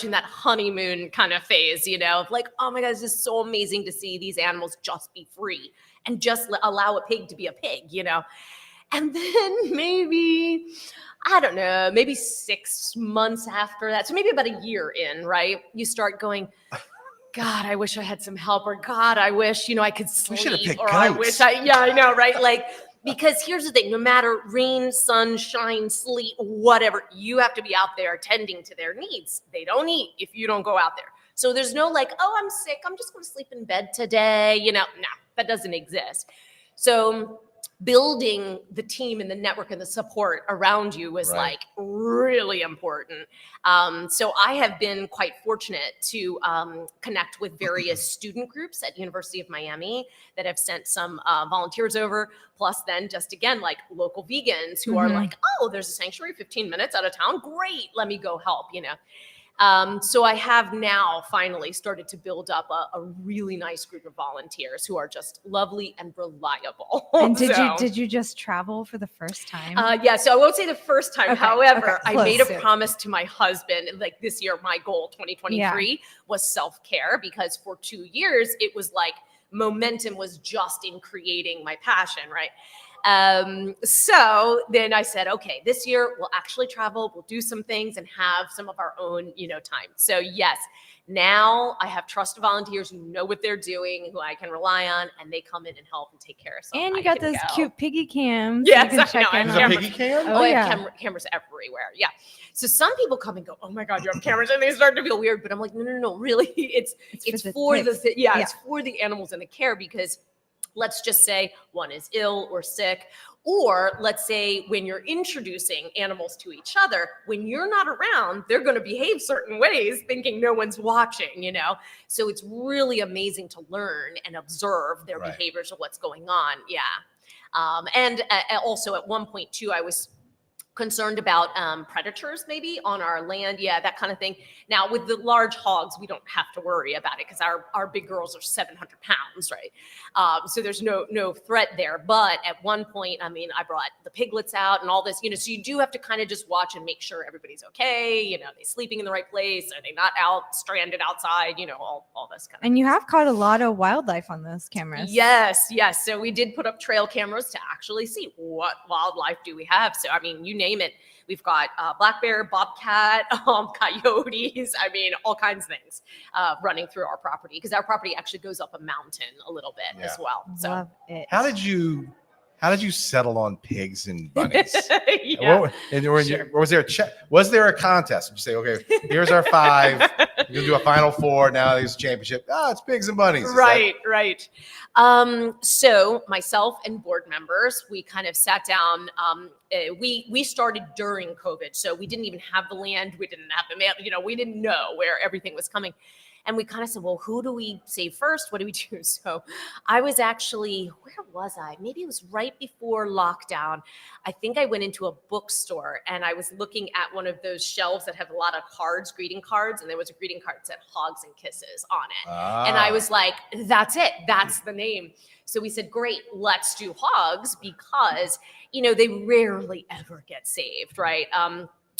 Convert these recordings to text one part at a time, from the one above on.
in that honeymoon kind of phase, of like, oh my God, it's just so amazing to see these animals just be free and just allow a pig to be a pig, And then maybe, I don't know, maybe 6 months after that, so maybe about a year in, right? You start going, God, I wish I had some help, or God, I wish, I could sleep, or I wish I know, right? Like, because here's the thing, no matter rain, sunshine, sleet, whatever, you have to be out there tending to their needs. They don't eat if you don't go out there. So there's no like, oh, I'm sick, I'm just going to sleep in bed today. No, that doesn't exist. So building the team and the network and the support around you was like really important. So I have been quite fortunate to connect with various student groups at University of Miami that have sent some volunteers over. Plus then just again, like local vegans who are like, oh, there's a sanctuary 15 minutes out of town. Great. Let me go help, So I have now finally started to build up a really nice group of volunteers who are just lovely and reliable. And did you just travel for the first time? Yeah, so I won't say the first time. Okay, However, okay, I made a promise to my husband, like this year, my goal 2023 was self-care, because for 2 years it was like momentum was just in creating my passion, right? So then I said, okay, this year we'll actually travel, we'll do some things and have some of our own, time. So yes, now I have trusted volunteers who know what they're doing, who I can rely on, and they come in and help and take care of something. And you got those cute piggy cams. Yes, you can check I know. There's a piggy cam? I have cameras everywhere. Yeah. So some people come and go, oh my God, you have cameras, and they start to feel weird. But I'm like, no, really, it's for it's for the animals and the care, because let's just say one is ill or sick, or let's say when you're introducing animals to each other, when you're not around, they're going to behave certain ways thinking no one's watching, So it's really amazing to learn and observe their behaviors of what's going on. Yeah. And also at one point too, I was concerned about predators maybe on our land. Yeah, that kind of thing. Now with the large hogs, we don't have to worry about it because our big girls are 700 pounds, right? So there's no threat there. But at one point, I brought the piglets out and all this, so you do have to kind of just watch and make sure everybody's okay. Are they sleeping in the right place? Are they not out stranded outside? All this kind of And you have caught a lot of wildlife on those cameras. Yes. So we did put up trail cameras to actually see what wildlife do we have. So, you name it. We've got black bear, bobcat, coyotes, all kinds of things running through our property, because our property actually goes up a mountain a little bit as well. So love it. How did you settle on pigs and bunnies? Yeah. Was there a contest? Did you say, okay, here's our 5, you're gonna do a final 4, now there's a championship. It's pigs and bunnies. Right. So myself and board members, we kind of sat down. We started during COVID, so we didn't even have the land. We didn't have the mail. We didn't know where everything was coming. And we kind of said, well, who do we save first? What do we do? So I was actually, where was I? Maybe it was right before lockdown. I think I went into a bookstore and I was looking at one of those shelves that have a lot of cards, greeting cards. And there was a greeting card that said Hogs and Kisses on it. And I was like, that's it. That's the name. So we said, great, let's do hogs, because, they rarely ever get saved, right?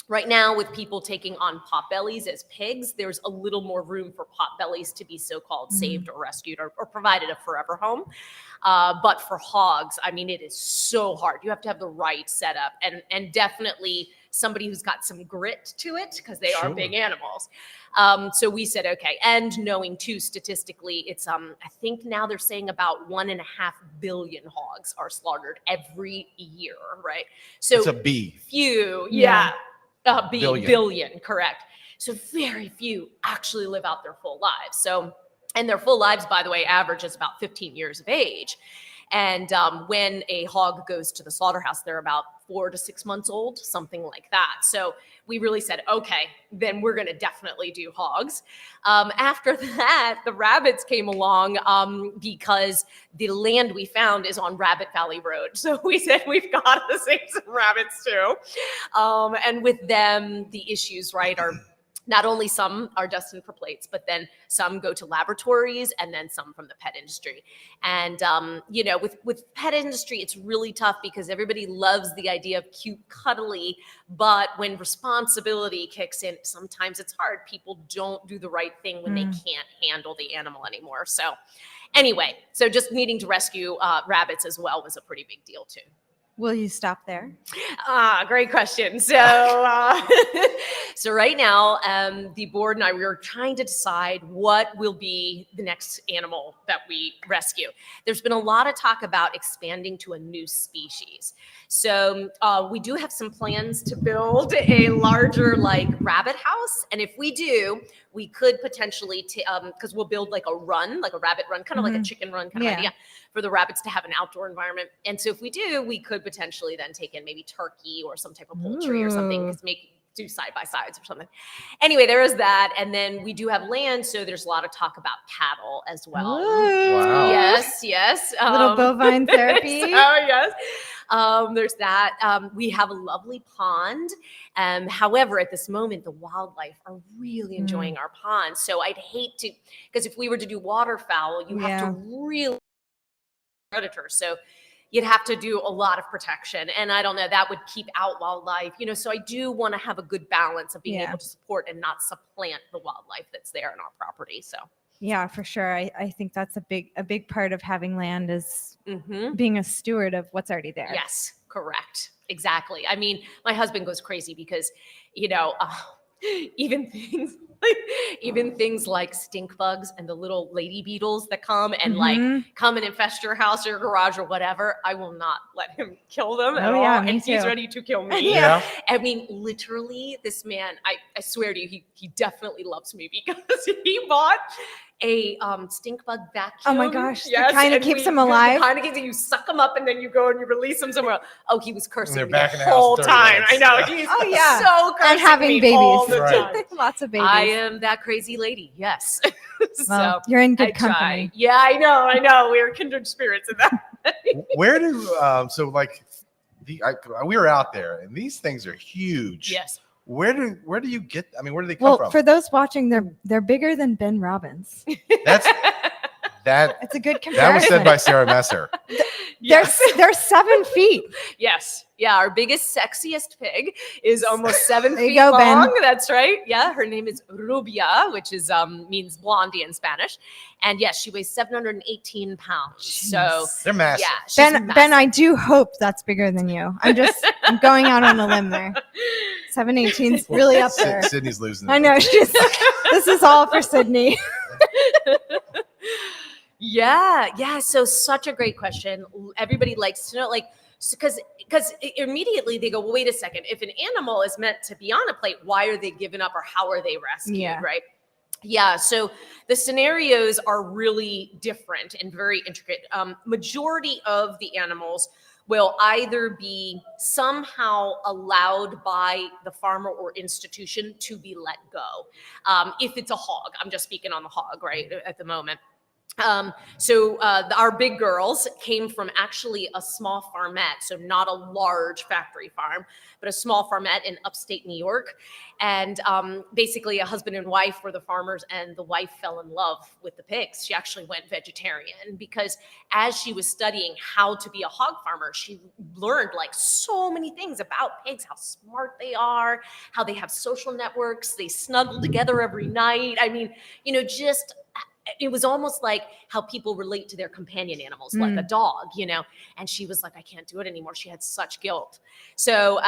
Right now, with people taking on potbellies as pigs, there's a little more room for potbellies to be so-called saved or rescued or provided a forever home. But for hogs, it is so hard. You have to have the right setup and definitely somebody who's got some grit to it, because they are big animals. So we said, okay. And knowing too, statistically, it's, I think now they're saying about 1.5 billion hogs are slaughtered every year, right? So it's a B. Few, billion, correct. So very few actually live out their full lives. And their full lives, by the way, average is about 15 years of age. And when a hog goes to the slaughterhouse, they're about 4 to 6 months old, something like that. So we really said, okay, then we're going to definitely do hogs. After that, the rabbits came along because the land we found is on Rabbit Valley Road. So we said, we've got to save some rabbits too. And with them, the issues, right, are not only some are destined for plates, but then some go to laboratories and then some from the pet industry. And, you know, with pet industry, it's really tough because everybody loves the idea of cute, cuddly, but when responsibility kicks in, sometimes it's hard. People don't do the right thing when they can't handle the animal anymore. So anyway, so just needing to rescue rabbits as well was a pretty big deal too. Will you stop there? Great question. So, so right now, the board and I, we were trying to decide what will be the next animal that we rescue. There's been a lot of talk about expanding to a new species. So we do have some plans to build a larger like rabbit house. And if we do, we could potentially, because we'll build like a rabbit run, kind of like a chicken run kind of idea for the rabbits to have an outdoor environment. And so if we do, we could potentially then take in maybe turkey or some type of poultry or something, do side by sides or something. Anyway, there is that. And then we do have land. So there's a lot of talk about cattle as well. Wow. Yes. Little bovine therapy. So, yes. There's that. We have a lovely pond. However, at this moment, the wildlife are really enjoying our pond. So I'd hate to, because if we were to do waterfowl, you have to really predators. So you'd have to do a lot of protection. And I don't know, that would keep out wildlife, you know, so I do want to have a good balance of being able to support and not supplant the wildlife that's there in our property. So yeah, for sure. I think that's a big part of having land is being a steward of what's already there. Yes, correct. Exactly. I mean, my husband goes crazy because, you know, even things like stink bugs and the little lady beetles that come and like come and infest your house or your garage or whatever, I will not let him kill them at all. And he's ready to kill me. I mean, literally, this man, I swear to you, he definitely loves me because he bought a stink bug vacuum. Oh my gosh, that kind of keeps them alive. Kind of you suck them up and then you go and you release them somewhere else. Oh, he was cursing me the whole time. I know. He's so cursing and having me babies all the time. Lots of babies. I am that crazy lady. Yes. Well, you're in good company. Yeah, I know. We're kindred spirits in that. Where do so like we were out there and these things are huge. Yes. Where do you get? I mean, where do they come from? Well, for those watching, they're bigger than Ben Robbins. It's a good comparison. That was said by Sarah Messer. They're 7 feet. Yes. Yeah. Our biggest, sexiest pig is almost 7 feet go, long. Ben. That's right. Yeah. Her name is Rubia, which is means blondie in Spanish. And yes, she weighs 718 pounds. Jeez. So they're massive. Yeah. She's massive. Ben, I do hope that's bigger than you. I'm going out on a limb there. 718 is really up there. Sydney's losing. I know. This is all for Sydney. Yeah. So such a great question. Everybody likes to know, like, because immediately they go, well, wait a second. If an animal is meant to be on a plate, why are they given up or how are they rescued, right? Yeah, so the scenarios are really different and very intricate. Majority of the animals will either be somehow allowed by the farmer or institution to be let go. If it's a hog, I'm just speaking on the hog, right, at the moment. So our big girls came from actually a small farmette, so not a large factory farm, but a small farmette in upstate New York. And basically a husband and wife were the farmers, and the wife fell in love with the pigs. She actually went vegetarian because as she was studying how to be a hog farmer, she learned like so many things about pigs, how smart they are, how they have social networks, they snuggle together every night. I mean, you know, just it was almost like how people relate to their companion animals, like a dog, you know, and she was like, I can't do it anymore. She had such guilt. So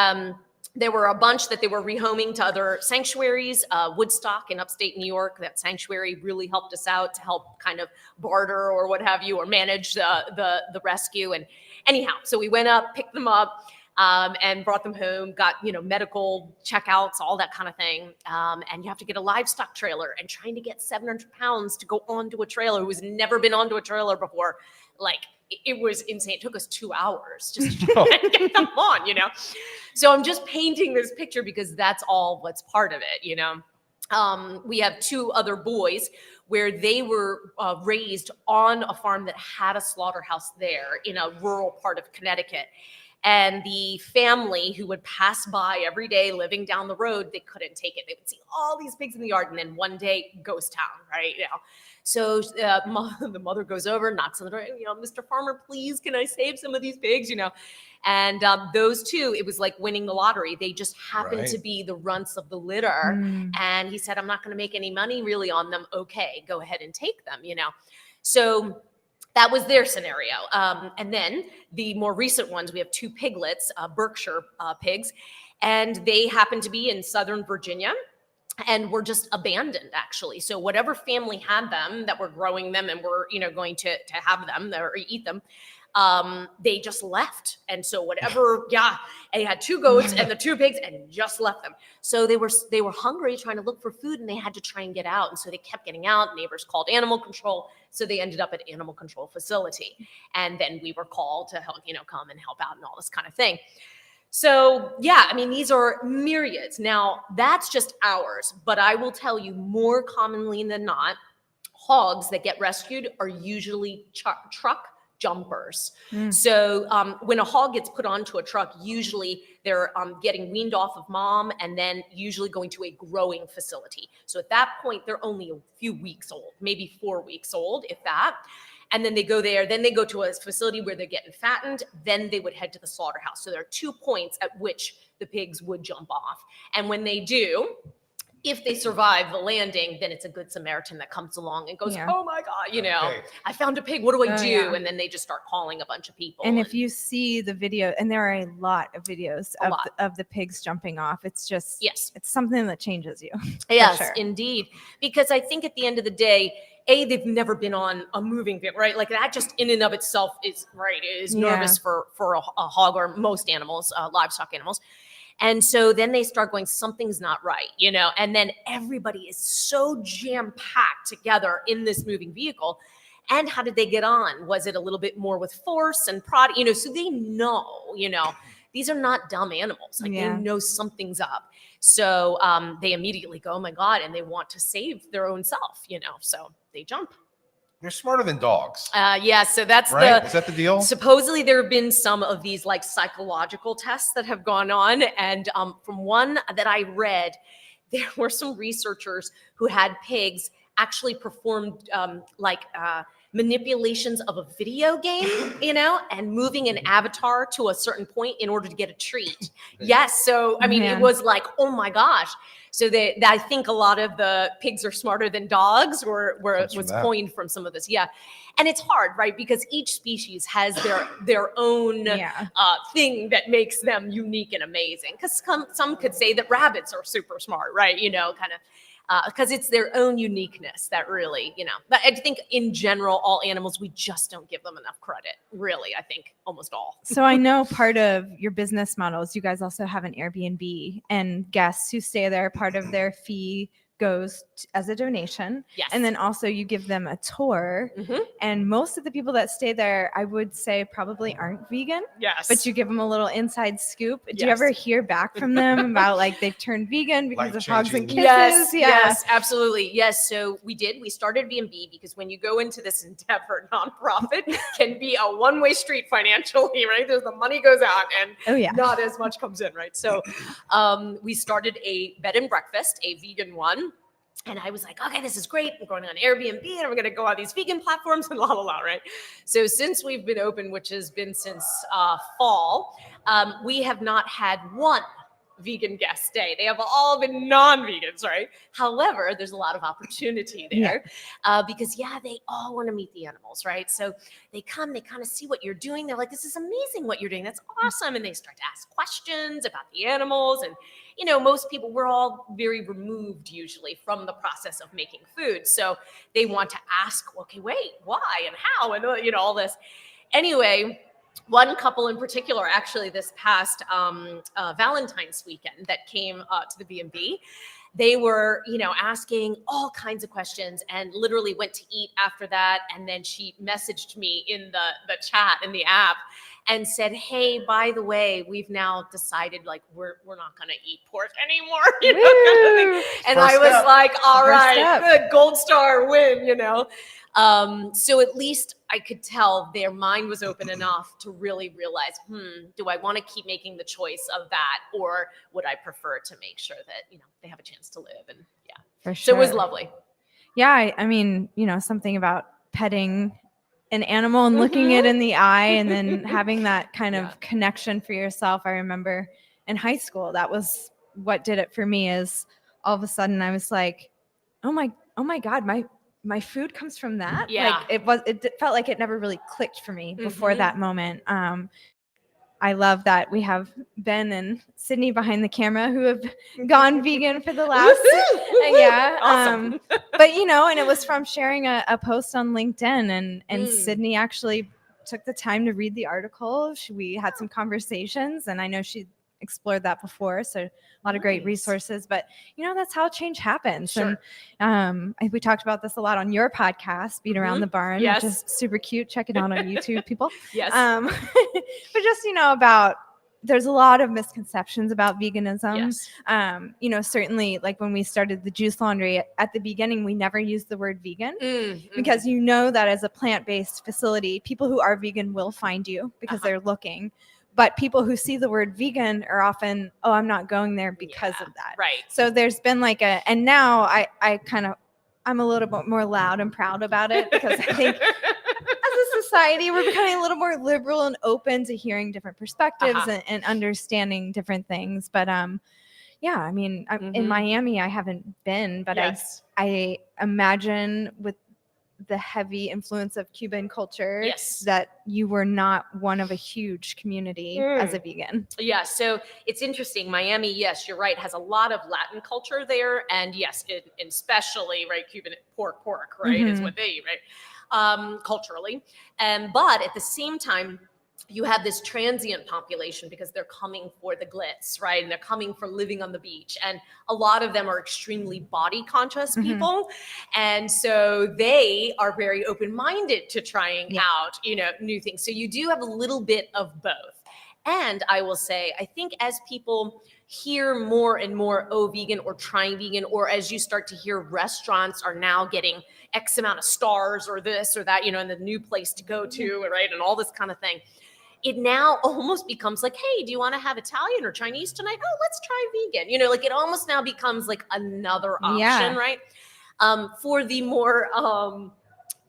there were a bunch that they were rehoming to other sanctuaries. Woodstock in upstate New York, that sanctuary really helped us out to help kind of barter or what have you, or manage the rescue. And anyhow, so we went up, picked them up, and brought them home, got, you know, medical checkouts, all that kind of thing. And you have to get a livestock trailer, and trying to get 700 pounds to go onto a trailer who's never been onto a trailer before. Like, it was insane. It took us 2 hours just to try and get them on, you know? So I'm just painting this picture because that's all what's part of it, you know? We have 2 other boys where they were raised on a farm that had a slaughterhouse there in a rural part of Connecticut. And the family who would pass by every day living down the road, they couldn't take it. They would see all these pigs in the yard, and then one day, ghost town, right? So the mother goes over, knocks on the door, Mr. Farmer, please, can I save some of these pigs? And those two, it was like winning the lottery. They just happened to be the runts of the litter. And he said, I'm not going to make any money really on them. Okay, go ahead and take them, So that was their scenario. And then the more recent ones, we have two piglets, Berkshire pigs, and they happen to be in Southern Virginia and were just abandoned, actually. So whatever family had them that were growing them and were, going to have them or eat them, they just left. And so whatever, they had two goats and the two pigs and just left them. So they were hungry, trying to look for food, and they had to try and get out. And so they kept getting out. Neighbors called animal control. So they ended up at animal control facility. And then we were called to help, come and help out and all this kind of thing. So these are myriads. Now that's just ours, but I will tell you more commonly than not, hogs that get rescued are usually truck jumpers. So when a hog gets put onto a truck, usually they're getting weaned off of mom and then usually going to a growing facility. So at that point, they're only a few weeks old, maybe 4 weeks old, if that. And then they go there, then they go to a facility where they're getting fattened, then they would head to the slaughterhouse. So there are 2 points at which the pigs would jump off. And when they do, if they survive the landing, then it's a good Samaritan that comes along and goes, oh my God, I found a pig. What do I do? Yeah. And then they just start calling a bunch of people. And if you see the video, and there are a lot of videos of the pigs jumping off, it's just, it's something that changes you. Yes, indeed. Because I think at the end of the day, they've never been on a moving vehicle, right? Like that just in and of itself is nervous for a hog or most animals, livestock animals. And so then they start going, something's not right, and then everybody is so jam-packed together in this moving vehicle. And how did they get on? Was it a little bit more with force and prod, so they know, these are not dumb animals. Like they know something's up. So they immediately go, oh my God, and they want to save their own self, so they jump. You're smarter than dogs. So that's right? Is that the deal? Supposedly there have been some of these like psychological tests that have gone on. And from one that I read, there were some researchers who had pigs actually performed manipulations of a video game, and moving an avatar to a certain point in order to get a treat. Yes. So, it was like, oh my gosh. So I think a lot of the pigs are smarter than dogs was coined from some of this. Yeah. And it's hard, right? Because each species has their own thing that makes them unique and amazing. Because some could say that rabbits are super smart, right? Kind of. Because it's their own uniqueness that really, but I think in general, all animals, we just don't give them enough credit. Really, I think almost all. So I know part of your business model is you guys also have an Airbnb, and guests who stay there, part of their fee goes as a donation. Yes. And then also you give them a tour. And most of the people that stay there, I would say probably aren't vegan. Yes. But you give them a little inside scoop. Do you ever hear back from them about like they've turned vegan because of hogs and kisses? Yes, absolutely. Yes. So we started B&B because when you go into this endeavor, nonprofit can be a one-way street financially, right? There's the money goes out and not as much comes in, right? So we started a bed and breakfast, a vegan one. And I was like, okay, this is great. We're going on Airbnb and we're going to go on these vegan platforms and right? So since we've been open, which has been since fall, we have not had one vegan guest stay. They have all been non-vegans, right? However, there's a lot of opportunity there because they all want to meet the animals, right? So they come, they kind of see what you're doing. They're like, this is amazing what you're doing. That's awesome. And they start to ask questions about the animals. And, most people, we're all very removed usually from the process of making food. So they want to ask, okay, wait, why and how and, all this. Anyway, one couple in particular, actually this past Valentine's weekend that came to the B&B, they were, asking all kinds of questions and literally went to eat after that. And then she messaged me in the chat in the app and said, hey, by the way, we've now decided like we're not going to eat pork anymore, kind of thing. And I was like, all right, good, gold star win, So at least I could tell their mind was open enough to really realize, do I want to keep making the choice of that, or would I prefer to make sure that they have a chance to live? And yeah, For so sure. it was lovely. Yeah, I mean, something about petting an animal and looking it in the eye and then having that kind of connection for yourself. I remember in high school, that was what did it for me. Is all of a sudden I was like, oh my God, my food comes from that. Yeah. Like it felt like it never really clicked for me before that moment. I love that we have Ben and Sydney behind the camera who have gone vegan for the last Awesome. but and it was from sharing a post on LinkedIn, and Sydney actually took the time to read the article. We had some conversations, and I know she explored that before, so a lot of great resources. But that's how change happens. Sure. And we talked about this a lot on your podcast, Beat Around the Barn, Yes. which is super cute. Check it out on YouTube, people. Yes. But just about there's a lot of misconceptions about veganism. Yes. Certainly like when we started the Juice Laundry at the beginning, we never used the word vegan because that as a plant-based facility, people who are vegan will find you because they're looking. But people who see the word vegan are often, oh, I'm not going there because of that. Right. So there's been and now I'm a little bit more loud and proud about it because I think as a society, we're becoming a little more liberal and open to hearing different perspectives and understanding different things. But yeah, I mean, in Miami, I haven't been, but I imagine with the heavy influence of Cuban culture that you were not one of a huge community as a vegan. Yeah, so it's interesting. Miami, yes, you're right, has a lot of Latin culture there. And yes, especially, right, Cuban pork, right, is what they eat, right, culturally. But at the same time, you have this transient population because they're coming for the glitz, right? And they're coming for living on the beach. And a lot of them are extremely body conscious people. And so they are very open-minded to trying out, new things. So you do have a little bit of both. And I will say, I think as people hear more and more, vegan or trying vegan, or as you start to hear restaurants are now getting X amount of stars or this or that, and the new place to go to, right? And all this kind of thing. It now almost becomes like, hey, do you want to have Italian or Chinese tonight? Oh, let's try vegan. It almost now becomes like another option, right? For the more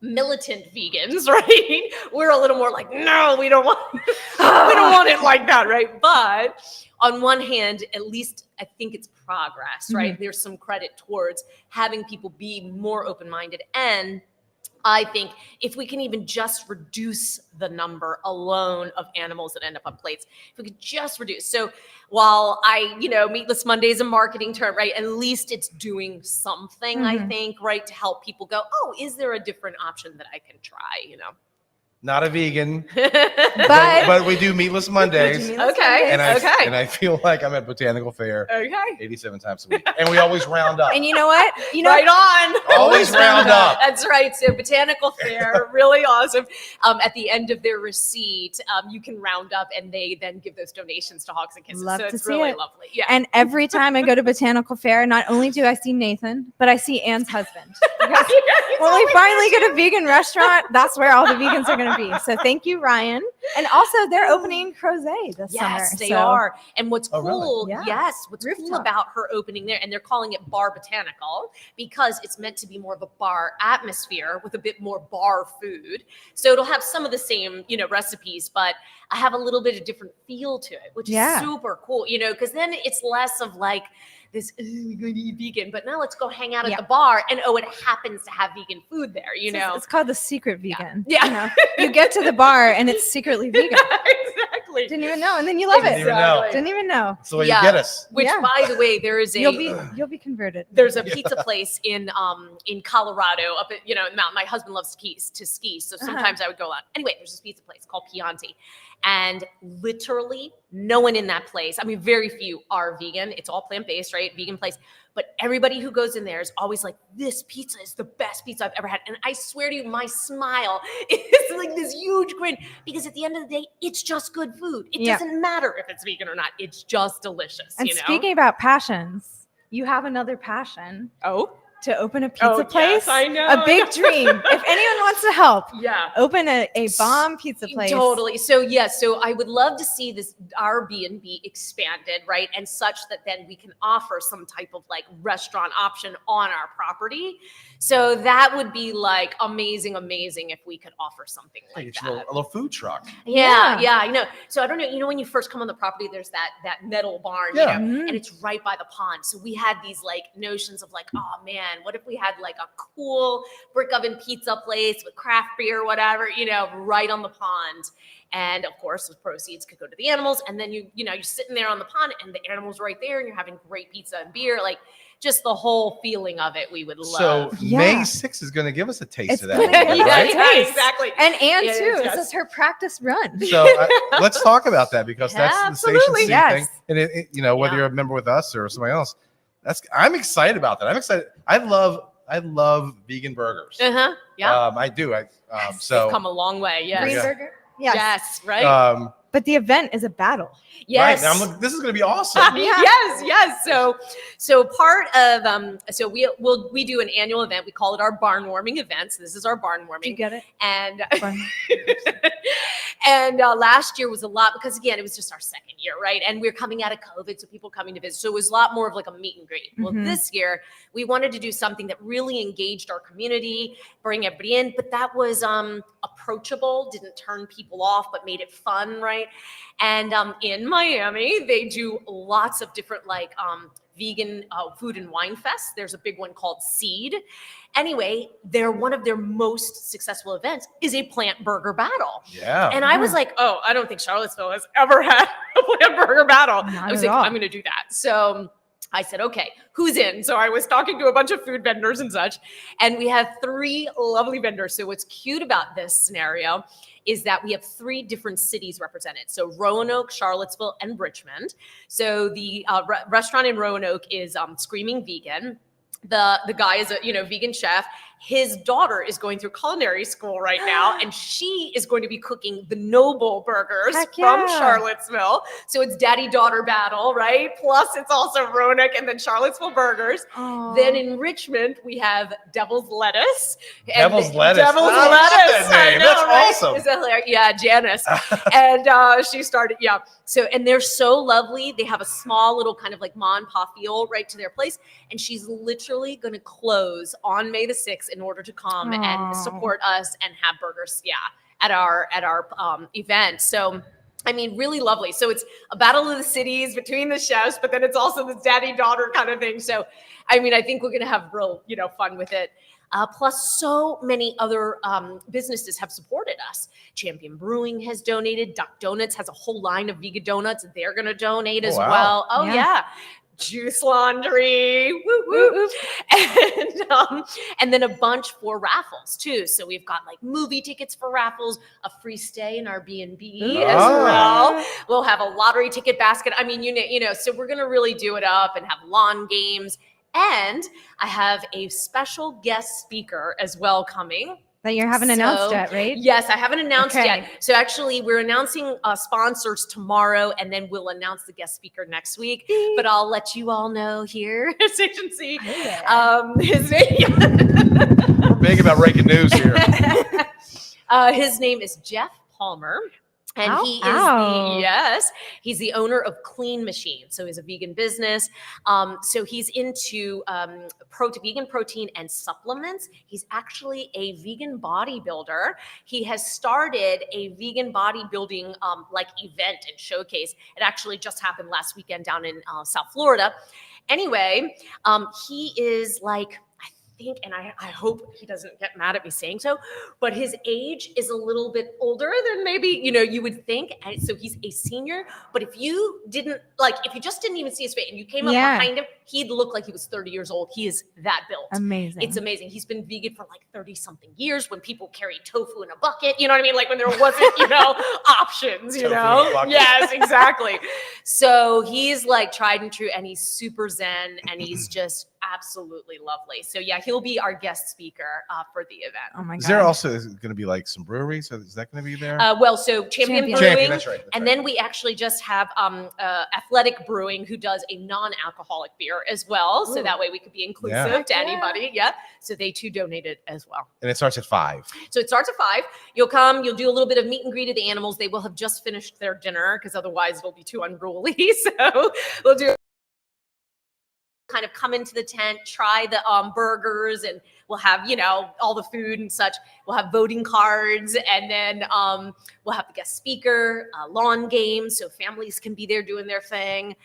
militant vegans, right? We're a little more like, no, we don't want it like that, right? But on one hand, at least I think it's progress, right? There's some credit towards having people be more open-minded. And I think if we can even just reduce the number alone of animals that end up on plates, if we could just reduce. So while Meatless Monday is a marketing term, right? At least it's doing something, I think, right? To help people go, oh, is there a different option that I can try, Not a vegan, but we do Meatless Mondays. Okay. And I feel like I'm at Botanical Fair 87 times a week. And we always round up. And you know what? Right on. Always round up. That's right. So Botanical Fair, really awesome. At the end of their receipt, you can round up and they then give those donations to Hogs and Kisses. Love so to it's see really it. lovely. Yeah. And every time I go to Botanical Fair, not only do I see Nathan, but I see Anne's husband. Because when we finally get a vegan restaurant, that's where all the vegans are going to be. So thank you, Ryan. And also they're opening Crozet this summer. Yes, they are. And what's cool, really? what's cool about her opening there, and they're calling it Bar Botanical because it's meant to be more of a bar atmosphere with a bit more bar food. So it'll have some of the same, recipes, but I have a little bit of different feel to it, which is super cool, because then it's less of like this, we're going to eat vegan, but now let's go hang out at the bar. And it happens to have vegan food there, It's called the secret vegan. Yeah. You get to the bar and it's secretly vegan. Exactly. Didn't even know. And then you love it. Didn't even know. That's the way you get us. Which, by the way, there is you'll be converted. There's a pizza place in Colorado up at, the mountain. My husband loves to ski. So sometimes I would go out. Anyway, there's this pizza place called Chianti. And literally no one in that place, I mean, very few are vegan. It's all plant-based, right? Vegan place. But everybody who goes in there is always like, this pizza is the best pizza I've ever had. And I swear to you, my smile is like this huge grin because at the end of the day, it's just good food. It doesn't matter if it's vegan or not. It's just delicious. And speaking about passions, you have another passion. Oh? to open a pizza place. Yes, I know. A big dream. If anyone wants to help, Yeah. open a bomb pizza place. Totally. So yes, so I would love to see this our B&B expanded, right? And such that then we can offer some type of like restaurant option on our property. So that would be like amazing if we could offer something like Get that. you a little food truck. Yeah, I know. So I don't know, when you first come on the property, there's that metal barn, Yeah. and it's right by the pond. So we had these like notions of like, oh man, what if we had like a cool brick oven pizza place with craft beer, whatever, right on the pond. And of course, the proceeds could go to the animals. And then you're sitting there on the pond and the animals right there and you're having great pizza and beer. Like just the whole feeling of it, we would love. So May 6th is going to give us a taste It's of that. gonna a little give bit, us right? a taste. Exactly. And Yeah, too, yes. this is her practice run. So let's talk about that because that's the Station Absolutely. C Yes. thing. And whether Yeah. you're a member with us or somebody else, I'm excited about that. I'm excited. I love vegan burgers. Yeah. I do. We've come a long way. Yes. Green Yeah. burger. Yes. Yes. Right. But the event is a battle. Yes. Right. Now this is going to be awesome. Yes. So part of so we do an annual event. We call it our barn warming event. So this is our barn Do you warming. get it? And Barn- and last year was a lot because again it was just our second year, right? And we're coming out of COVID, so people coming to visit. So it was a lot more of like a meet and greet. Well, Mhm. this year we wanted to do something that really engaged our community, bring everybody in, but that was approachable, didn't turn people off, but made it fun, right? And in Miami, they do lots of different like vegan food and wine fests. There's a big one called Seed. Anyway, one of their most successful events is a plant burger battle. Yeah. And I was like, oh, I don't think Charlottesville has ever had a plant burger battle. Not I was at like, all. I'm going to do that. So I said, okay, who's in? So I was talking to a bunch of food vendors and such, and we have 3 lovely vendors. So what's cute about this scenario is that we have 3 different cities represented. So Roanoke, Charlottesville, and Richmond. So the restaurant in Roanoke is Screaming Vegan. The guy is a vegan chef. His daughter is going through culinary school right now, and she is going to be cooking the Noble burgers Heck from yeah. Charlottesville. So it's daddy-daughter battle, right? Plus it's also Roanoke and then Charlottesville burgers. Aw. Then in Richmond, we have Devil's Lettuce. Devil's Lettuce. Devil's I love Lettuce. that name. I know, That's right? awesome. Is that hilarious? Yeah, Janice. And she started, yeah. So, and they're so lovely. They have a small little kind of like ma and pa feel right to their place. And she's literally going to close on May the 6th in order to come Aw. and support us and have burgers, at our event. So, I mean, really lovely. So it's a battle of the cities between the chefs, but then it's also this daddy-daughter kind of thing. So, I mean, I think we're going to have real, fun with it. Plus, so many other businesses have supported us. Champion Brewing has donated. Duck Donuts has a whole line of vegan donuts. They're going to donate as wow. well. Oh, Yeah. yeah. Juice Laundry, woo, woo. And then a bunch for raffles too. So we've got like movie tickets for raffles, a free stay in our B&B as Oh. well. We'll have a lottery ticket basket. I mean, so we're going to really do it up and have lawn games. And I have a special guest speaker as well coming. That you haven't announced yet, right? Yes, I haven't announced Okay. yet. So actually, we're announcing sponsors tomorrow, and then we'll announce the guest speaker next week. But I'll let you all know here at Station C. His name. We're big about breaking news here. His name is Jeff Palmer. And Ow, he is ow. he's the owner of Clean Machine. So he's a vegan business. So he's into vegan protein and supplements. He's actually a vegan bodybuilder. He has started a vegan bodybuilding event and showcase. It actually just happened last weekend down in South Florida. Anyway, he is like, I think, and I hope he doesn't get mad at me saying so, but his age is a little bit older than maybe, you would think. And so he's a senior, but if you just didn't even see his face and you came up Yeah. behind him, he'd look like he was 30 years old. He is that built. Amazing. It's amazing. He's been vegan for like 30 something years when people carried tofu in a bucket, you know what I mean? Like when there wasn't, options, Tofu in a bucket. Yes, exactly. So he's like tried and true and he's super zen and he's just absolutely lovely. So yeah, he'll be our guest speaker for the event. Oh my god. Is there also going to be like some breweries? Is that going to be there? Well, so Champion Champion. Brewing, That's right. and then we actually just have Athletic Brewing, who does a non-alcoholic beer as well. So Ooh. that way we could be inclusive Yeah. to anybody. Yeah. So they too donated as well. And it starts at 5. So it starts at 5. You'll come, you'll do a little bit of meet and greet of the animals. They will have just finished their dinner because otherwise it'll be too unruly. So we'll do kind of come into the tent, try the burgers, and we'll have, all the food and such. We'll have voting cards, and then we'll have the guest speaker, lawn games, so families can be there doing their thing.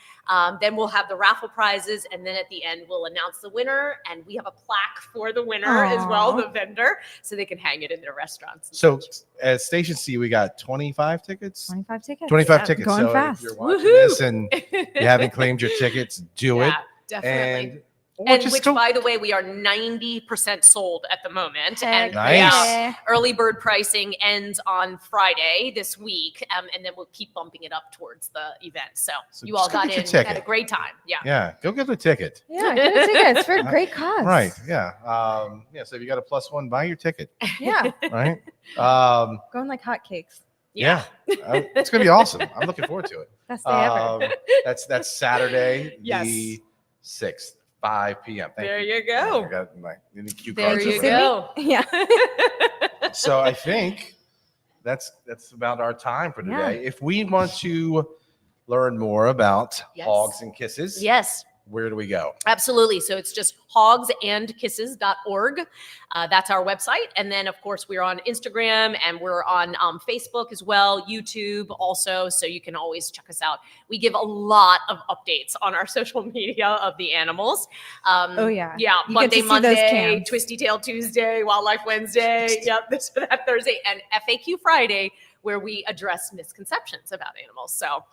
Then we'll have the raffle prizes, and then at the end, we'll announce the winner, and we have a plaque for the winner as well, the vendor, so they can hang it in their restaurants. So at Station C, we got 25 tickets. 25 tickets. 25 Yeah, tickets. going So fast. if you're watching Woohoo! this and you haven't claimed your tickets, do it. Definitely. Or And just which, go- by the way, we are 90% sold at the moment. Heck And Nice. yeah. early bird pricing ends on Friday this week, and then we'll keep bumping it up towards the event. So you all just go got get your in ticket. at a great time. Yeah. Yeah, go get the ticket. Yeah, get a ticket. It's for a great cause. Right. Yeah. So if you got a +1, buy your ticket. Yeah. Right. Going like hotcakes. Yeah. It's gonna be awesome. I'm looking forward to it. Best day ever. That's Saturday, Yes. the 6th, 5 p.m. Thank There you. you go. I got my cue There cards you already. go. Yeah. So I think that's about our time for Yeah. today. If we want to learn more about Yes. hogs and kisses, Yes. where do we go? Absolutely. So it's just hogsandkisses.org. That's our website. And then, of course, we're on Instagram and we're on Facebook as well, YouTube also. So you can always check us out. We give a lot of updates on our social media of the animals. Oh, yeah. Yeah. You get to see those Monday, cams. Twisty Tail Tuesday, Wildlife Wednesday. Yep. This that Thursday, and FAQ Friday, where we address misconceptions about animals. So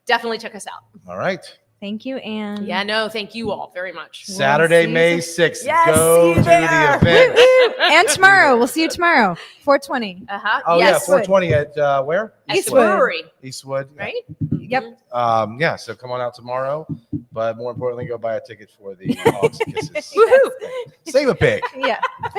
definitely check us out. All right. Thank you, Anne. Yeah, no, thank you all very much. Saturday, see you May 6th. Yes, Go see you to there. the event. Woo-woo. And tomorrow. We'll see you tomorrow. 420. Uh-huh. Oh, yes. yeah, 420 at where? At the Eastwood. brewery, Eastwood. right? Yep. Yeah, so come on out tomorrow. But more importantly, go buy a ticket for the Hogs and Kisses. Woohoo! Save a pig. Yeah.